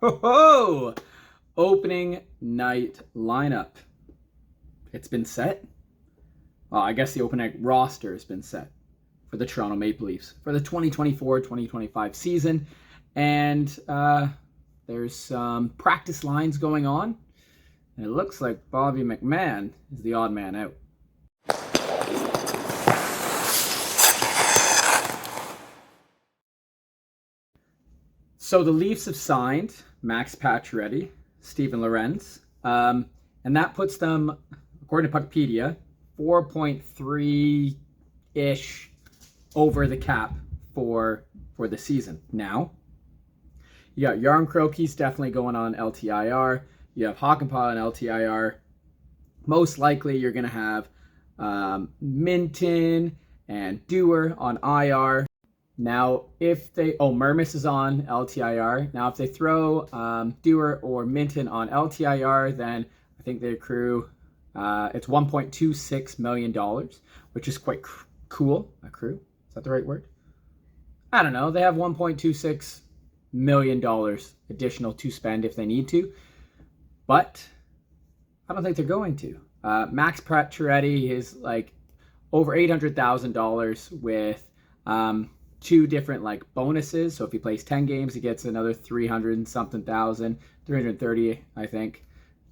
Ho ho! Opening night lineup. It's been set. Well, I guess the opening night roster has been set for the Toronto Maple Leafs for the 2024-2025 season. And there's some practice lines going on. And it looks like Bobby McMahon is the odd man out. So the Leafs have signed Max Pacioretty, Steven Lorenz, and that puts them, according to Puckpedia, 4.3-ish over the cap for the season. Now, you got Yarncroke, he's definitely going on LTIR. You have Hakanpää on LTIR. Most likely you're going to have Minton and Dewar on IR. Now, if they... Oh, Mermis is on LTIR. Now, if they throw Dewar or Minton on LTIR, then I think they accrue... it's $1.26 million, which is quite cool. Accrue? Is that the right word? I don't know. They have $1.26 million additional to spend if they need to. But I don't think they're going to. Max Pacioretty is like over $800,000 with... two different like bonuses. So if he plays 10 games, he gets another 300 and something thousand, 330, I think,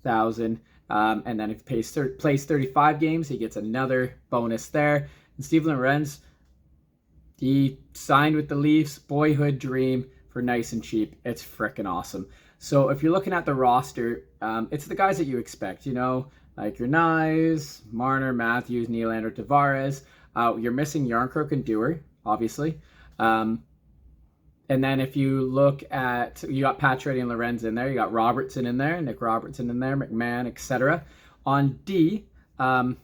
thousand. And then if he plays 35 games, he gets another bonus there. And Steven Lorenz, he signed with the Leafs, boyhood dream for nice and cheap. It's freaking awesome. So if you're looking at the roster, it's the guys that you expect, you know, like your Nyes, Marner, Matthews, Nylander, Tavares. You're missing Yarncroke and Dewar, obviously. And then if you look at, you got Pacioretty and Lorenz in there, you got Robertson in there, Nick Robertson in there, McMahon, etc. On D, Tanev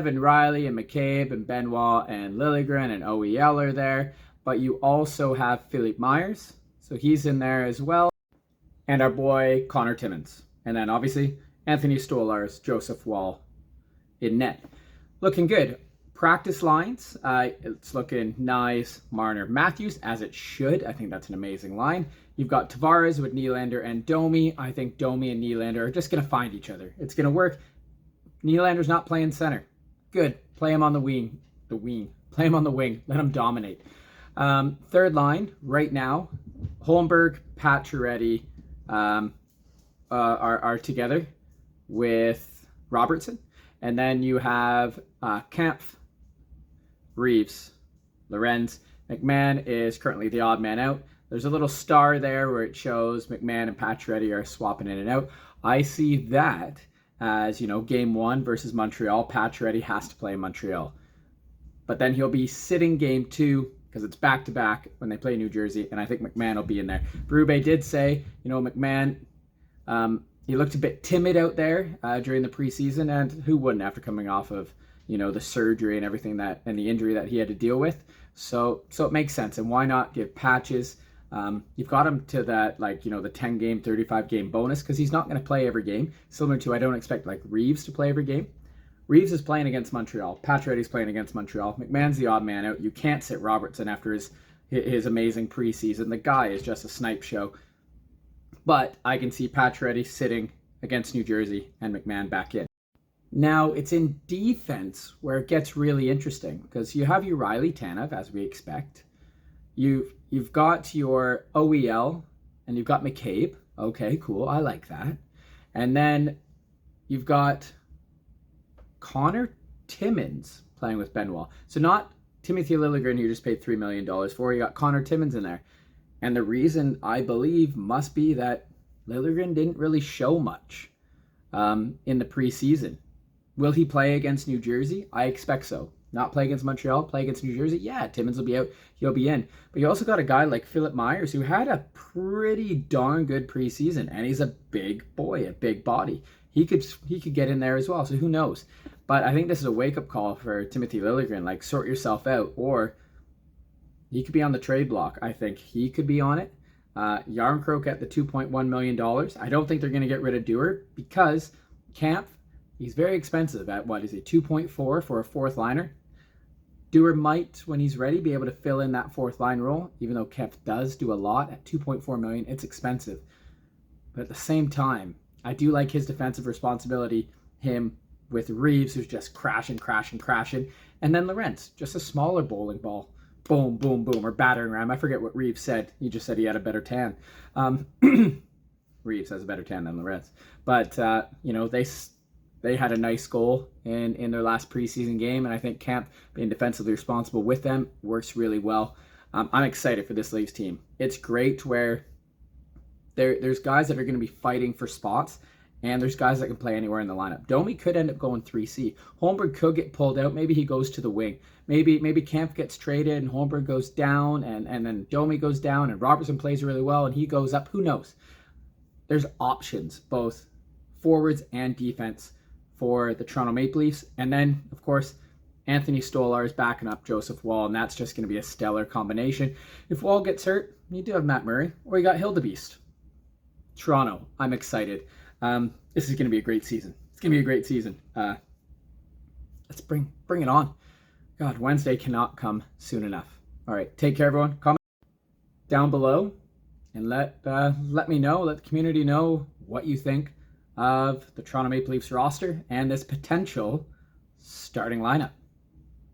and Riley and McCabe and Benoit and Liljegren and OEL are there. But you also have Philippe Myers, so he's in there as well. And our boy Connor Timmins. And then obviously Anthony Stolarz, Joseph Wall in net. Looking good. Practice lines, it's looking nice. Marner, Matthews, as it should. I think that's an amazing line. You've got Tavares with Nylander and Domi. I think Domi and Nylander are just going to find each other. It's going to work. Nylander's not playing center. Good. Play him on the wing. Play him on the wing. Let him dominate. Third line, right now, Holmberg, Pacioretty are together with Robertson. And then you have Kampf, Reeves, Lorenz. McMahon is currently the odd man out. There's a little star there where it shows McMahon and Pacioretty are swapping in and out. I see that as, you know, game one versus Montreal. Pacioretty has to play Montreal. But then he'll be sitting game two because it's back-to-back when they play New Jersey, and I think McMahon will be in there. Berube did say, you know, McMahon, he looked a bit timid out there during the preseason, and who wouldn't after coming off of, you know, the surgery and everything that, and the injury that he had to deal with. So it makes sense. And why not give Patches? You've got him to that, like, you know, the 10 game, 35 game bonus, because he's not going to play every game. Similar to, I don't expect like Reeves to play every game. Reeves is playing against Montreal. Pacioretty's playing against Montreal. McMahon's the odd man out. You can't sit Robertson after his amazing preseason. The guy is just a snipe show. But I can see Pacioretty sitting against New Jersey and McMahon back in. Now, it's in defense where it gets really interesting because you have your Riley Tanev, as we expect. You've got your OEL and you've got McCabe. Okay, cool. I like that. And then you've got Connor Timmins playing with Benoit. So not Timothy Liljegren, who you just paid $3 million for. You got Connor Timmins in there. And the reason, I believe, must be that Liljegren didn't really show much in the preseason. Will he play against New Jersey? I expect so. Not play against Montreal, play against New Jersey? Yeah, Timmins will be out. He'll be in. But you also got a guy like Philippe Myers who had a pretty darn good preseason. And he's a big boy, a big body. He could get in there as well. So who knows? But I think this is a wake-up call for Timothy Liljegren. Like, sort yourself out. Or he could be on the trade block. I think he could be on it. Yarncroke at the $2.1 million. I don't think they're going to get rid of Dewar because Kampf, he's very expensive at, what is he, 2.4 for a fourth liner? Dewar might, when he's ready, be able to fill in that fourth line role, even though Kemp does do a lot at $2.4 million. It's expensive. But at the same time, I do like his defensive responsibility, him with Reeves, who's just crashing. And then Lorentz, just a smaller bowling ball. Boom, boom, boom, or battering ram. I forget what Reeves said. He just said he had a better tan. Reeves has a better tan than Lorentz. But, they had a nice goal in their last preseason game, and I think Camp being defensively responsible with them works really well. I'm excited for this Leafs team. It's great where there's guys that are going to be fighting for spots, and there's guys that can play anywhere in the lineup. Domi could end up going 3C. Holmberg could get pulled out. Maybe he goes to the wing. Maybe Camp gets traded and Holmberg goes down, and then Domi goes down, and Robertson plays really well, and he goes up. Who knows? There's options, both forwards and defense, for the Toronto Maple Leafs. And then, of course, Anthony Stolar is backing up Joseph Wall, and that's just going to be a stellar combination. If Wall gets hurt, you do have Matt Murray, or you got Hildebeest. Toronto, I'm excited. This is going to be a great season. It's going to be a great season. Let's bring it on. God, Wednesday cannot come soon enough. All right, take care, everyone. Comment down below and let me know, let the community know what you think of the Toronto Maple Leafs roster and this potential starting lineup.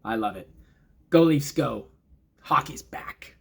I love it. Go Leafs, go. Hockey's back.